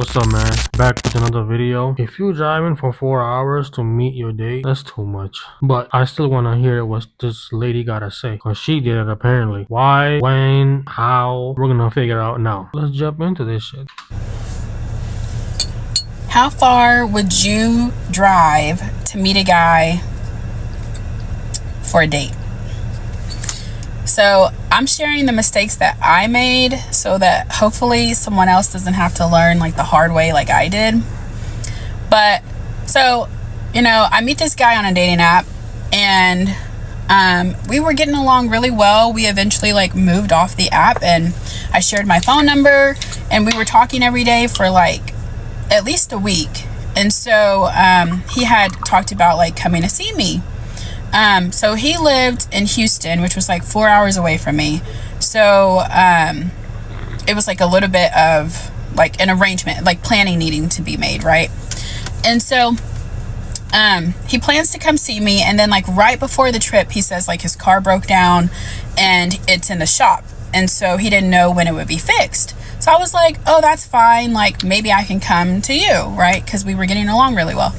What's up, man? Back with another video. If you're driving for 4 hours to meet your date, that's too much. But I still want to hear what this lady gotta say, because she did it apparently. Why, when, how, we're gonna figure out now. Let's jump into this shit. How far would you drive to meet a guy for a date? So I'm sharing the mistakes that I made so that hopefully someone else doesn't have to learn like the hard way like I did. But so, I meet this guy on a dating app, and we were getting along really well. We eventually like moved off the app, and I shared my phone number, and we were talking every day for like at least a week. And so he had talked about like coming to see me. So he lived in Houston, which was like 4 hours away from me. So it was like a little bit of like an arrangement, like planning needing to be made, right? And so he plans to come see me, and then like right before the trip, he says like his car broke down and it's in the shop, and so he didn't know when it would be fixed. So I was like, oh, that's fine, like maybe I can come to you, right? Because we were getting along really well.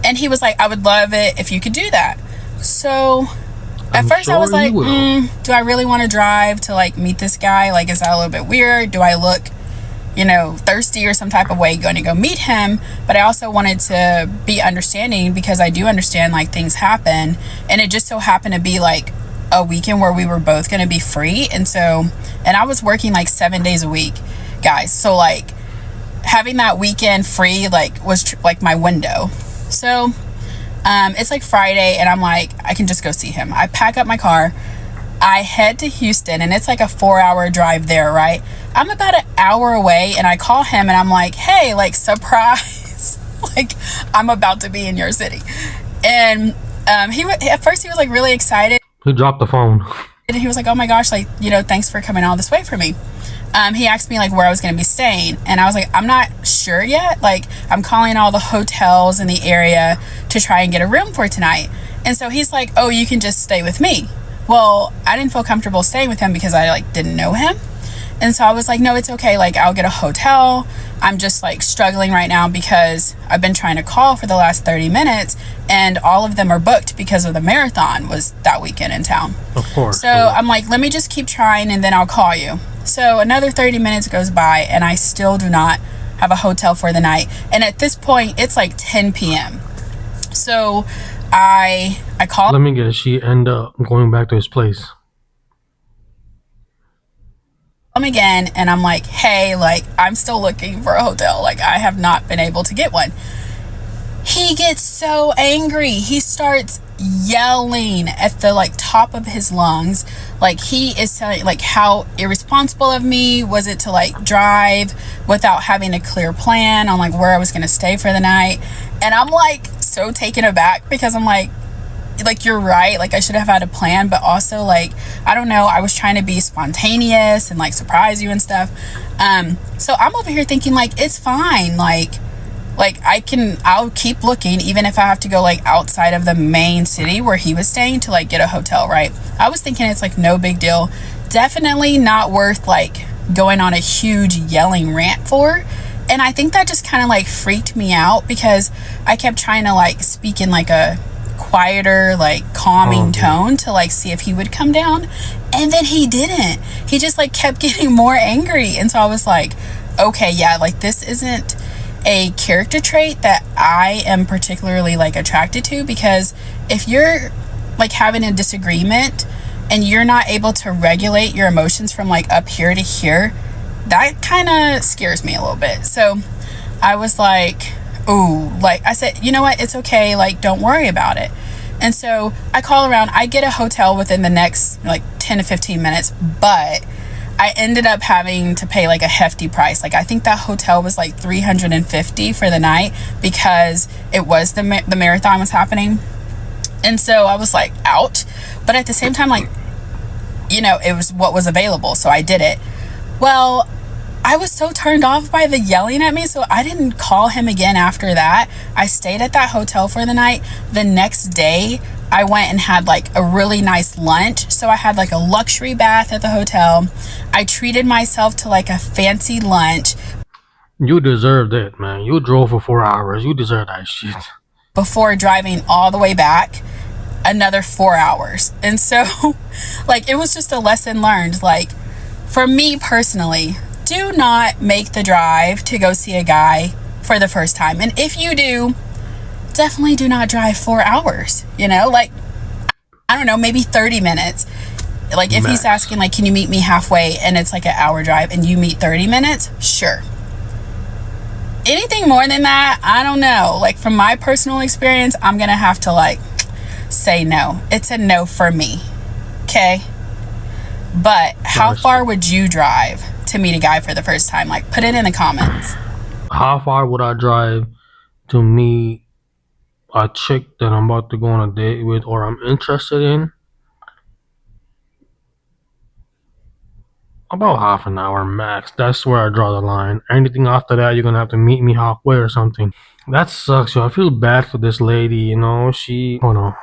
And he was like, I would love it if you could do that. So at first I was like, do I really want to drive to like meet this guy? Like, is that a little bit weird? Do I look, thirsty or some type of way going to go meet him? But I also wanted to be understanding, because I do understand like things happen, and it just so happened to be like a weekend where we were both going to be free. And I was working like 7 days a week, guys. So like having that weekend free like was like my window. So it's like Friday, and I'm like, I can just go see him. I pack up my car, I head to Houston, and it's like a 4-hour drive there, right? I'm about an hour away, and I call him, and I'm like, hey, like, surprise, like, I'm about to be in your city. And at first he was like really excited. He dropped the phone. And he was like, oh my gosh, like, thanks for coming all this way for me. He asked me like where I was going to be staying, and I was like, I'm not sure yet. Like, I'm calling all the hotels in the area to try and get a room for tonight. And so he's like, oh, you can just stay with me. Well, I didn't feel comfortable staying with him because I like didn't know him. And so I was like, no, it's okay. Like, I'll get a hotel. I'm just like struggling right now because I've been trying to call for the last 30 minutes, and all of them are booked because of the marathon was that weekend in town. Of course. So I'm like, let me just keep trying, and then I'll call you. So another 30 minutes goes by, and I still do not have a hotel for the night. And at this point, it's like 10 p.m. So I call. Let me guess, she ended up going back to his place. Him again, and I'm like, hey, like, I'm still looking for a hotel. Like, I have not been able to get one. He gets so angry. He starts yelling at the like top of his lungs. Like, he is telling like how irresponsible of me was it to like drive without having a clear plan on like where I was going to stay for the night. And I'm like so taken aback, because I'm like you're right, like I should have had a plan, but also like I don't know, I was trying to be spontaneous and like surprise you and stuff. So I'm over here thinking like it's fine, like I'll keep looking, even if I have to go like outside of the main city where he was staying to like get a hotel, right? I was thinking it's like no big deal, definitely not worth like going on a huge yelling rant for. And I think that just kind of like freaked me out, because I kept trying to like speak in like a quieter, like calming tone to like see if he would come down, and then he didn't. He just like kept getting more angry. And so I was like, okay, yeah, like this isn't a character trait that I am particularly like attracted to, because if you're like having a disagreement and you're not able to regulate your emotions from like up here to here, that kind of scares me a little bit. So I was like, ooh, like I said, you know what, it's okay, like don't worry about it. And so I call around, I get a hotel within the next like 10 to 15 minutes, but I ended up having to pay like a hefty price. Like I think that hotel was like $350 for the night, because it was the marathon was happening. And so I was like, ouch. But at the same time, like, it was what was available, so I did it. Well, I was so turned off by the yelling at me, so I didn't call him again after that. I stayed at that hotel for the night. The next day, I went and had like a really nice lunch. So I had like a luxury bath at the hotel. I treated myself to like a fancy lunch. You deserved it, man. You drove for 4 hours. You deserve that shit. Before driving all the way back another 4 hours. And so, like, it was just a lesson learned. Like, for me personally, do not make the drive to go see a guy for the first time. And if you do, definitely do not drive 4 hours. You know, like, I don't know, maybe 30 minutes. Like, if he's asking, like, can you meet me halfway, and it's like an hour drive and you meet 30 minutes, sure. Anything more than that, I don't know. Like, from my personal experience, I'm gonna have to, like, say no. It's a no for me. Okay? But how far would you drive to meet a guy for the first time? Like, put it in the comments. How far would I drive to meet a chick that I'm about to go on a date with or I'm interested in? About half an hour max. That's where I draw the line. Anything after that, you're gonna have to meet me halfway or something. That sucks, yo. I feel bad for this lady, you know. Hold on.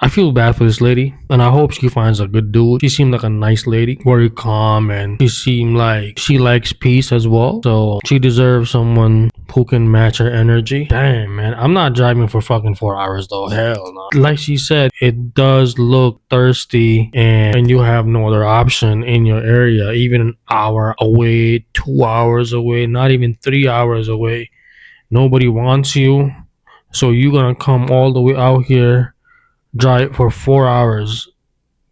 I feel bad for this lady, and I hope she finds a good dude. She seemed like a nice lady, very calm, and she seemed like she likes peace as well. So she deserves someone who can match her energy. Damn, man, I'm not driving for fucking 4 hours though. Hell no. Like she said, it does look thirsty, and you have no other option in your area, even an hour away, 2 hours away, not even 3 hours away. Nobody wants you, so you're gonna come all the way out here, drive for 4 hours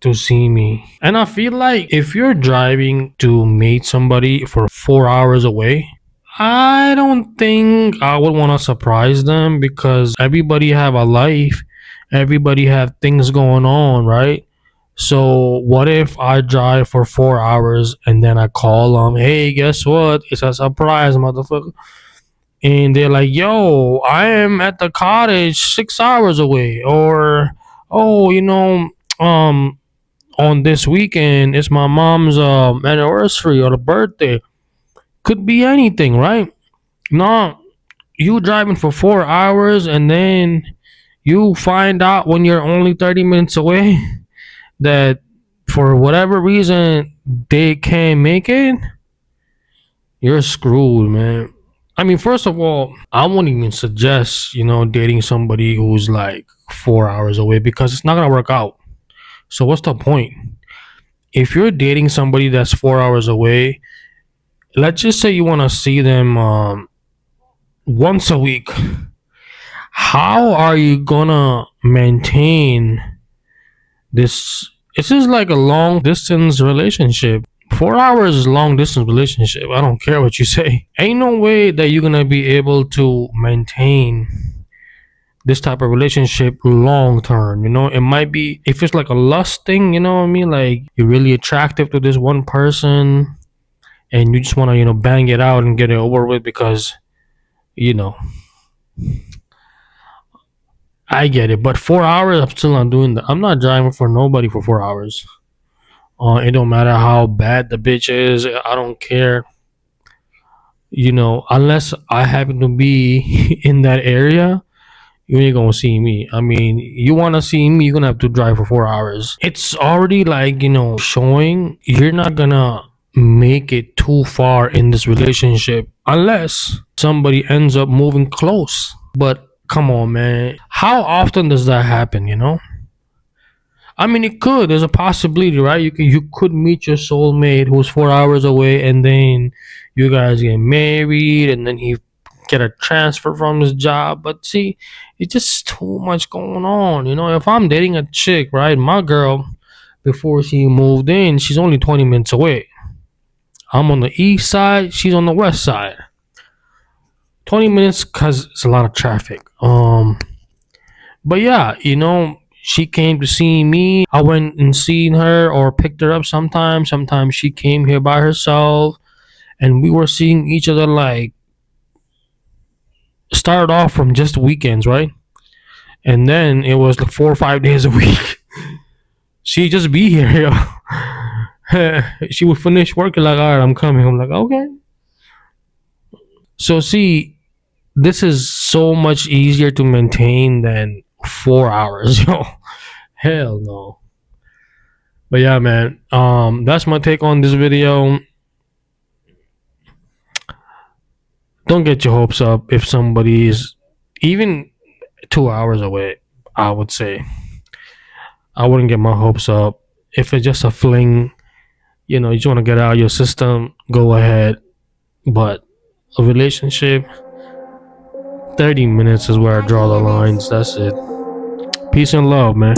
to see me. And I feel like if you're driving to meet somebody for 4 hours away, I don't think I would want to surprise them, because everybody have a life, everybody have things going on, right? So what if I drive for 4 hours and then I call them, hey, guess what, it's a surprise, motherfucker. And they're like, yo, I am at the cottage 6 hours away. Or, oh, on this weekend it's my mom's anniversary or the birthday. Could be anything, right? No, you driving for 4 hours and then you find out when you're only 30 minutes away that for whatever reason they can't make it. You're screwed, man. I mean, first of all, I wouldn't even suggest, dating somebody who's like 4 hours away, because it's not gonna work out. So what's the point? If you're dating somebody that's 4 hours away, let's just say you want to see them once a week. How are you gonna maintain this? This is like a long distance relationship. 4 hours is long distance relationship. I don't care what you say. Ain't no way that you're gonna be able to maintain this type of relationship long term. It might be, if it's like a lust thing, you know what I mean? Like, you're really attractive to this one person and you just want to, bang it out and get it over with, because, I get it. But 4 hours, I'm still not doing that. I'm not driving for nobody for 4 hours. It don't matter how bad the bitch is. I don't care. Unless I happen to be in that area, you ain't gonna see me. I mean, you wanna see me, you're gonna have to drive for 4 hours. It's already like, showing you're not gonna make it too far in this relationship unless somebody ends up moving close. But come on, man. How often does that happen, I mean, it could. There's a possibility, right? You could meet your soulmate who's 4 hours away, and then you guys get married, and then he get a transfer from his job. But see, it's just too much going on. If I'm dating a chick, right, my girl, before she moved in, she's only 20 minutes away. I'm on the east side, she's on the west side. 20 minutes because it's a lot of traffic. But yeah, she came to see me. I went and seen her or picked her up sometimes. Sometimes she came here by herself, and we were seeing each other, like, started off from just weekends, right? And then it was like 4 or 5 days a week. She'd just be here, yo. She would finish working, like, all right, I'm coming. I'm like, okay. So see, this is so much easier to maintain than 4 hours, yo. Hell no. But yeah, man, that's my take on this video. don't get your hopes up if somebody is even 2 hours away. I would say I wouldn't get my hopes up. If it's just a fling, you know, you just want to get out of your system, go ahead. But a relationship, 30 minutes is where I draw the lines. That's it. Peace and love, man.